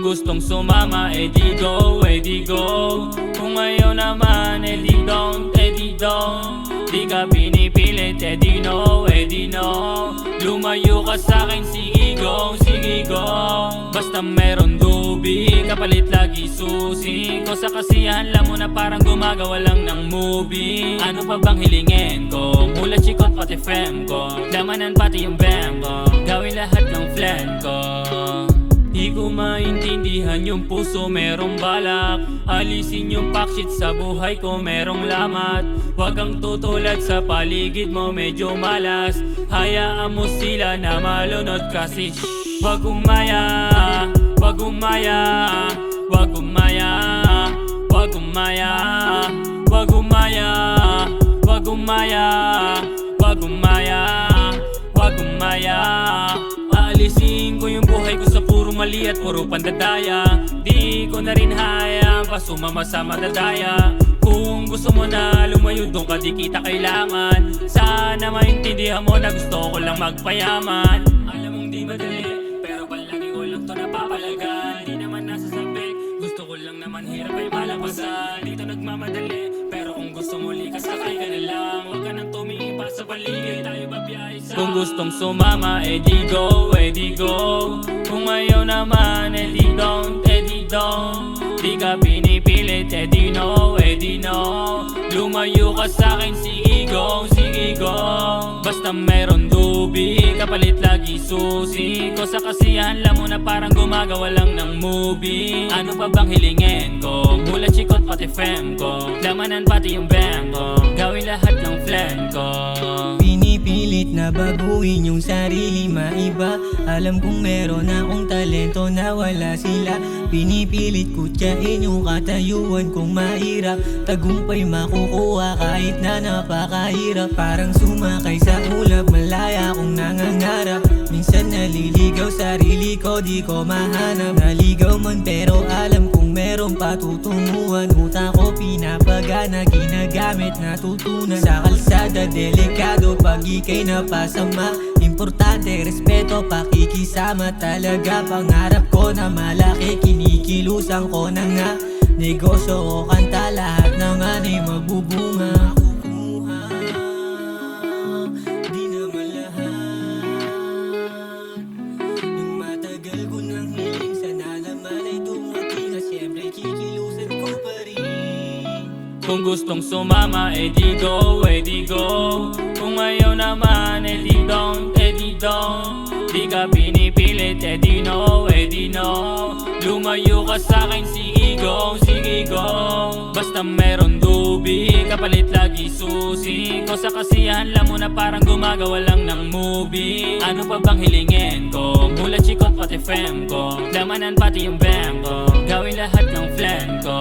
gustong sumama, di go, di go. Kung ayaw naman, di don't, di don't. Di ka pinipilit, di no, di no. Lumayo ka sa'kin, sige go, sige go. Basta meron dubi, kapalit lagi susi ko. Sa kasiyahan lang mo na parang gumagawa lang ng movie. Ano pa bang hilingin ko? Mula chikot pati fem ko, damanan pati yung bam ko, gawin lahat ng flan ko. Di ko maintindihan yung puso merong balak, alisin yung pakshit sa buhay ko merong lamat. Huwag kang tutulad sa paligid mo medyo malas, hayaan mo sila na malunod kasi wag umaya, wag umaya, wag umaya, wag umaya, wag umaya, wag umaya, wag umaya, wag umaya. Aalisin ko yung buhay ko sa puro mali at puro pandadaya. Di ko na rin hayaan pa sumama sa madadaya. Kung gusto mo na lumayo doon ka di kita kailangan. Sana maintindihan mo na gusto ko lang magpayaman. Alam mong di madali pero palagi ko lang to napapalagan. Di naman nasasabik, gusto ko lang naman hirap ay malapasan. Dito nagmamadali pero kung gusto mo likas sakay ka na lang. Huwag ka nang tumiipa sa paligid, tayo babiyahe sa kung gustong sumama, di go, di go. Kung ayaw naman, di don't, di don't. Di ka pinipilit, di no, di no. Lumayo ka sa'kin, sige go, sige go. Basta meron dubi, kapalit lagi susi ko. Sa kasiyahan lang mo na parang gumagawa lang ng movie. Ano pa bang hilingin ko? Mula chikot pati fem ko, damanan pati yung bam ko, gawin lahat ng flan ko. Pinipilit na baguhin yung sarili maiba. Alam kong meron akong talento na wala sila. Pinipilit kutyain yung katayuan kong mahirap. Tagumpay makukuha kahit na napakahirap. Parang sumakay sa ulap, malaya akong nangangarap. Minsan naliligaw sarili ko, di ko mahanap. Naligaw man pero alam kong meron patutunguhan. Utak ko pinapagana, ginagamit natutunan. Sa kalsada delikado pag ika'y napasama. Importante respeto, pakikisama talaga. Pangarap ko na malaki, kinikilusan ko na nga. Negosyo o kanta, lahat ng anay magbubunga. Di naman lahat yung matagal ko nang hiling. Sana naman ay dumating na siyempre kikilusan ko pa rin. Kung gustong sumama, di go, di go. Kung ayaw naman, di don't, di don't. Di ka pinipilit, di no, di no. Lumayo ka sa'kin, sige go, sige go. Basta meron dubi, kapalit lagi susi ko. Sa kasiyahan lang mo na parang gumagawa lang ng movie. Ano pa bang hilingin ko? Mula chikot pati fem ko, damanan pati yung bam ko, gawin lahat ng flan ko.